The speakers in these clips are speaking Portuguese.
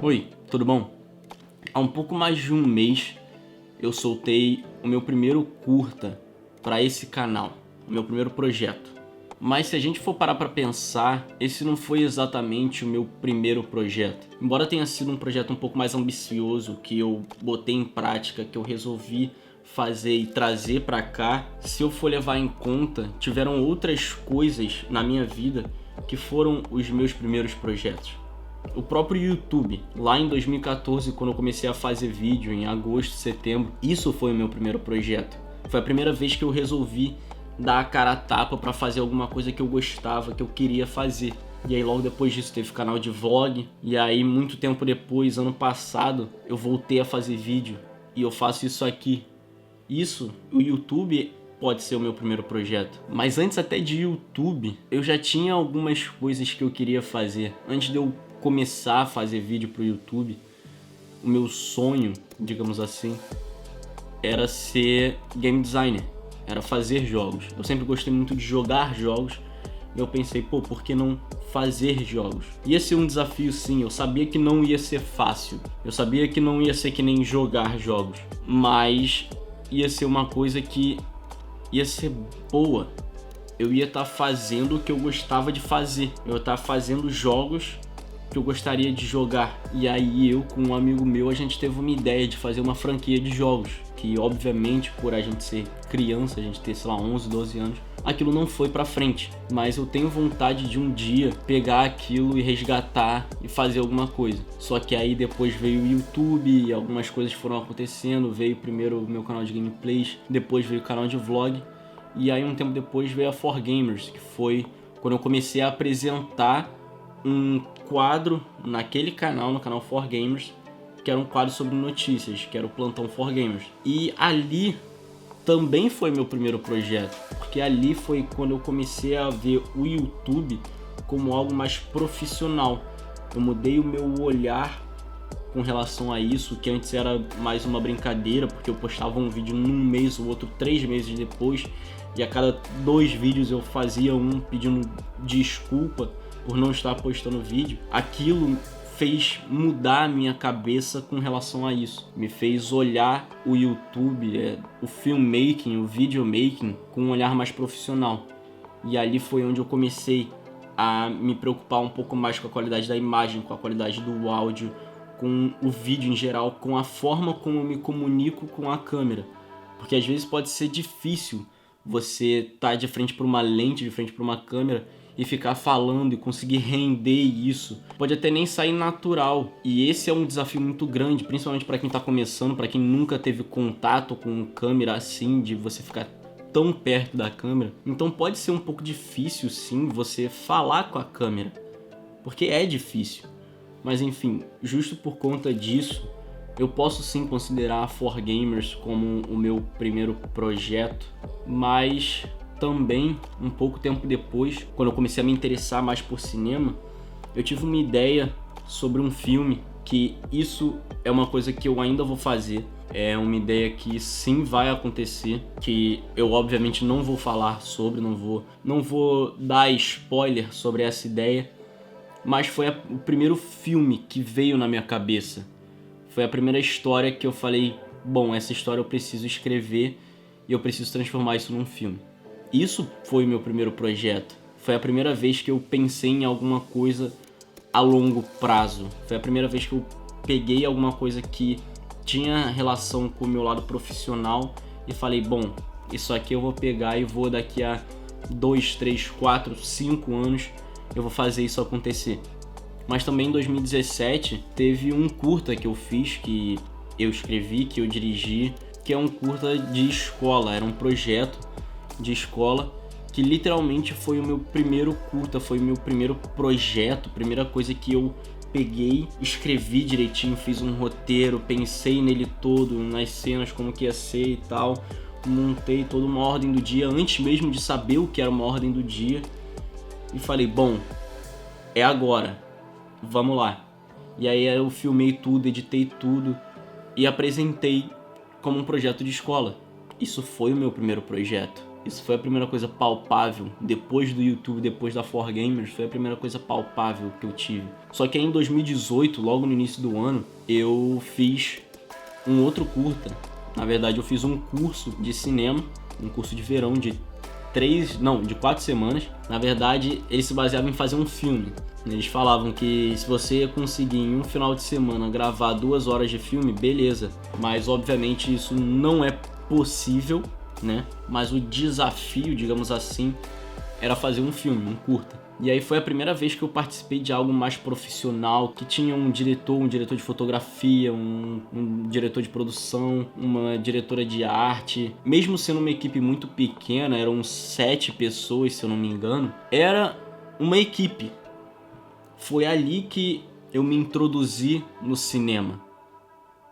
Oi, tudo bom? Há um pouco mais de um mês eu soltei o meu primeiro curta para esse canal, o meu primeiro projeto. Mas se a gente for parar para pensar, esse não foi exatamente o meu primeiro projeto. Embora tenha sido um projeto um pouco mais ambicioso, que eu botei em prática, que eu resolvi fazer e trazer para cá, se eu for levar em conta, tiveram outras coisas na minha vida que foram os meus primeiros projetos. O próprio YouTube, lá em 2014, quando eu comecei a fazer vídeo, em agosto, setembro, isso foi o meu primeiro projeto. Foi a primeira vez que eu resolvi dar a cara a tapa para fazer alguma coisa que eu gostava, que eu queria fazer. E aí logo depois disso teve canal de vlog, e aí muito tempo depois, ano passado, eu voltei a fazer vídeo e eu faço isso aqui. Isso, o YouTube pode ser o meu primeiro projeto. Mas antes até de YouTube, eu já tinha algumas coisas que eu queria fazer. Antes de eu começar a fazer vídeo pro YouTube, o meu sonho, digamos assim, era ser game designer, era fazer jogos. Eu sempre gostei muito de jogar jogos e eu pensei, por que não fazer jogos? Ia ser um desafio sim, eu sabia que não ia ser fácil, eu sabia que não ia ser que nem jogar jogos, mas ia ser uma coisa que ia ser boa. Eu ia estar fazendo o que eu gostava de fazer, eu ia estar fazendo jogos que eu gostaria de jogar. E aí eu com um amigo meu, a gente teve uma ideia de fazer uma franquia de jogos, que obviamente por a gente ser criança, a gente ter, 11, 12 anos, aquilo não foi pra frente. Mas eu tenho vontade de um dia pegar aquilo e resgatar e fazer alguma coisa. Só que aí depois veio o YouTube e algumas coisas foram acontecendo. Veio primeiro o meu canal de gameplays, depois veio o canal de vlog. E aí um tempo depois veio a 4Gamers, que foi quando eu comecei a apresentar um quadro naquele canal, no canal 4Gamers, que era um quadro sobre notícias, que era o Plantão 4Gamers. E ali também foi meu primeiro projeto, porque ali foi quando eu comecei a ver o YouTube como algo mais profissional. Eu mudei o meu olhar com relação a isso, que antes era mais uma brincadeira, porque eu postava um vídeo num mês, o outro 3 meses depois, e a cada 2 vídeos eu fazia um pedindo desculpa por não estar postando vídeo. Aquilo fez mudar a minha cabeça com relação a isso. Me fez olhar o YouTube, o filmmaking, o videomaking com um olhar mais profissional. E ali foi onde eu comecei a me preocupar um pouco mais com a qualidade da imagem, com a qualidade do áudio, com o vídeo em geral, com a forma como eu me comunico com a câmera. Porque às vezes pode ser difícil você estar de frente para uma lente, de frente para uma câmera e ficar falando e conseguir render isso. Pode até nem sair natural. E esse é um desafio muito grande, principalmente para quem está começando, para quem nunca teve contato com câmera assim, de você ficar tão perto da câmera. Então pode ser um pouco difícil sim você falar com a câmera, porque é difícil. Mas enfim, justo por conta disso, eu posso sim considerar a 4Gamers como o meu primeiro projeto, mas também, um pouco tempo depois, quando eu comecei a me interessar mais por cinema, eu tive uma ideia sobre um filme, que isso é uma coisa que eu ainda vou fazer. É uma ideia que sim vai acontecer, que eu obviamente não vou falar sobre, não vou dar spoiler sobre essa ideia, mas foi o primeiro filme que veio na minha cabeça. Foi a primeira história que eu falei, bom, essa história eu preciso escrever e eu preciso transformar isso num filme. Isso foi o meu primeiro projeto. Foi a primeira vez que eu pensei em alguma coisa a longo prazo. Foi a primeira vez que eu peguei alguma coisa que tinha relação com o meu lado profissional e falei, bom, isso aqui eu vou pegar e vou daqui a 2, 3, 4, 5 anos eu vou fazer isso acontecer. Mas também em 2017 teve um curta que eu fiz, que eu escrevi, que eu dirigi, que é um curta de escola, era um projeto de escola, que literalmente foi o meu primeiro curta, foi o meu primeiro projeto, primeira coisa que eu peguei, escrevi direitinho, fiz um roteiro, pensei nele todo, nas cenas, como que ia ser e tal, montei toda uma ordem do dia, antes mesmo de saber o que era uma ordem do dia, e falei, bom, é agora, vamos lá. E aí eu filmei tudo, editei tudo e apresentei como um projeto de escola. Isso foi o meu primeiro projeto. Isso foi a primeira coisa palpável. Depois do YouTube, depois da 4Gamers, foi a primeira coisa palpável que eu tive. Só que aí em 2018, logo no início do ano, eu fiz um outro curta. Na verdade, eu fiz um curso de cinema, um curso de verão de 4 semanas. Na verdade, ele se baseava em fazer um filme. Eles falavam que se você conseguir em um final de semana gravar 2 horas de filme, beleza. Mas obviamente isso não é possível, né? Mas o desafio, digamos assim, era fazer um filme, um curta. E aí foi a primeira vez que eu participei de algo mais profissional, que tinha um diretor de fotografia, um diretor de produção, uma diretora de arte. Mesmo sendo uma equipe muito pequena, eram 7 pessoas, se eu não me engano, era uma equipe. Foi ali que eu me introduzi no cinema.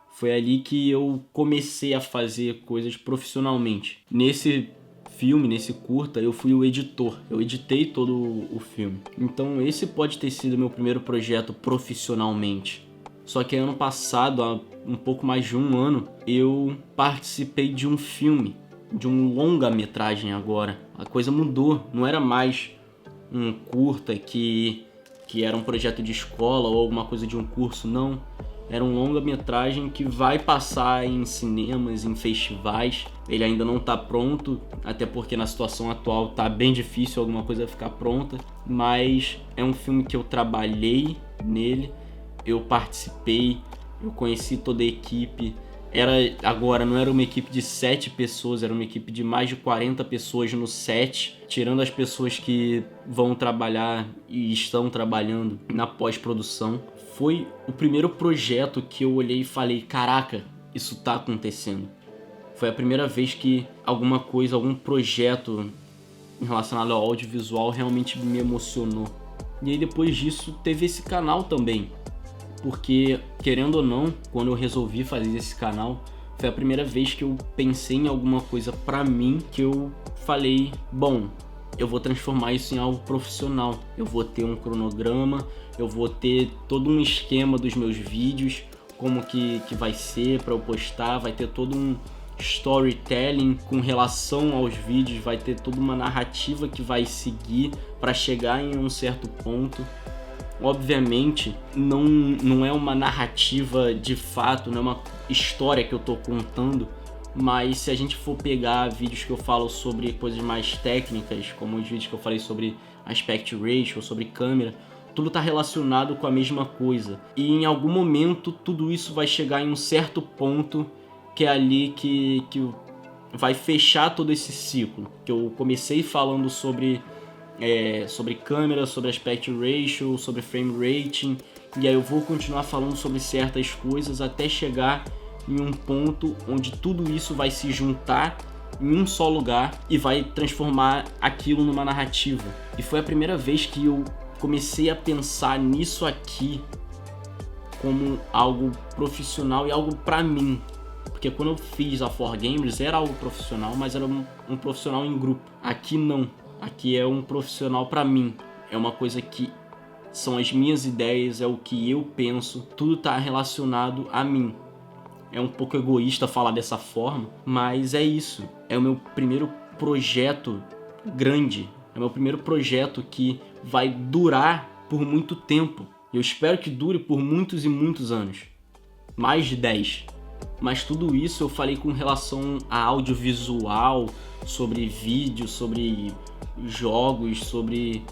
Foi ali que eu comecei a fazer coisas profissionalmente. Nesse filme, nesse curta, eu fui o editor. Eu editei todo o filme. Então esse pode ter sido meu primeiro projeto profissionalmente. Só que ano passado, há um pouco mais de um ano, eu participei de um filme, de um longa-metragem agora. A coisa mudou. Não era mais um curta que era um projeto de escola ou alguma coisa de um curso, não. Era um longa-metragem que vai passar em cinemas, em festivais. Ele ainda não está pronto, até porque na situação atual tá bem difícil alguma coisa ficar pronta. Mas é um filme que eu trabalhei nele, eu participei, eu conheci toda a equipe. Não era uma equipe de 7 pessoas, era uma equipe de mais de 40 pessoas no set, tirando as pessoas que vão trabalhar e estão trabalhando na pós-produção. Foi o primeiro projeto que eu olhei e falei, caraca, isso tá acontecendo. Foi a primeira vez que alguma coisa, algum projeto relacionado ao audiovisual realmente me emocionou. E aí depois disso teve esse canal também. Porque, querendo ou não, quando eu resolvi fazer esse canal, foi a primeira vez que eu pensei em alguma coisa pra mim que eu falei, bom, eu vou transformar isso em algo profissional. Eu vou ter um cronograma, eu vou ter todo um esquema dos meus vídeos, como que vai ser pra eu postar, vai ter todo um storytelling com relação aos vídeos, vai ter toda uma narrativa que vai seguir pra chegar em um certo ponto. Obviamente, não é uma narrativa de fato, não é uma história que eu tô contando, mas se a gente for pegar vídeos que eu falo sobre coisas mais técnicas, como os vídeos que eu falei sobre aspect ratio, sobre câmera, tudo tá relacionado com a mesma coisa. E em algum momento tudo isso vai chegar em um certo ponto que é ali que vai fechar todo esse ciclo. Que eu comecei falando sobre câmera, sobre aspect ratio, sobre frame rating, e aí eu vou continuar falando sobre certas coisas até chegar em um ponto onde tudo isso vai se juntar em um só lugar e vai transformar aquilo numa narrativa. E foi a primeira vez que eu comecei a pensar nisso aqui como algo profissional e algo pra mim. Porque quando eu fiz a 4Gamers era algo profissional, mas era um profissional em grupo. Aqui não. Aqui é um profissional pra mim. É uma coisa que são as minhas ideias, é o que eu penso. Tudo tá relacionado a mim. É um pouco egoísta falar dessa forma, mas é isso. É o meu primeiro projeto grande. É o meu primeiro projeto que vai durar por muito tempo. Eu espero que dure por muitos e muitos anos. Mais de 10. Mas tudo isso eu falei com relação a audiovisual, sobre vídeo, sobre jogos, sobre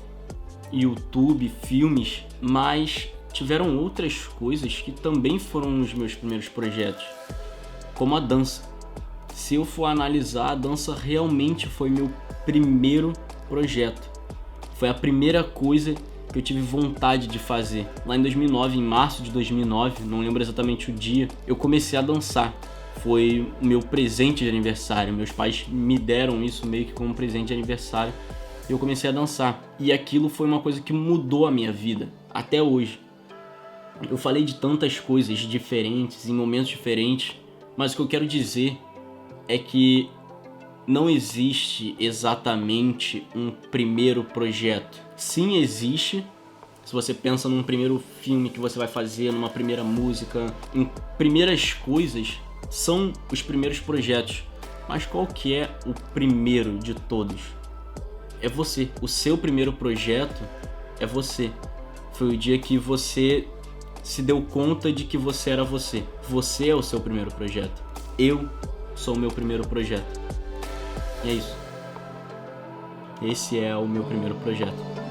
YouTube, filmes, mas tiveram outras coisas que também foram os meus primeiros projetos, como a dança. Se eu for analisar, a dança realmente foi meu primeiro projeto. Foi a primeira coisa que eu tive vontade de fazer. Lá em 2009, em março de 2009, não lembro exatamente o dia, eu comecei a dançar. Foi o meu presente de aniversário. Meus pais me deram isso meio que como presente de aniversário. Eu comecei a dançar. E aquilo foi uma coisa que mudou a minha vida, até hoje. Eu falei de tantas coisas diferentes, em momentos diferentes, mas o que eu quero dizer é que não existe exatamente um primeiro projeto. Sim, existe. Se você pensa num primeiro filme que você vai fazer, numa primeira música, em primeiras coisas, são os primeiros projetos. Mas qual que é o primeiro de todos? É você. O seu primeiro projeto é você. Foi o dia que você se deu conta de que você era você. Você é o seu primeiro projeto. Eu sou o meu primeiro projeto. E é isso. Esse é o meu primeiro projeto.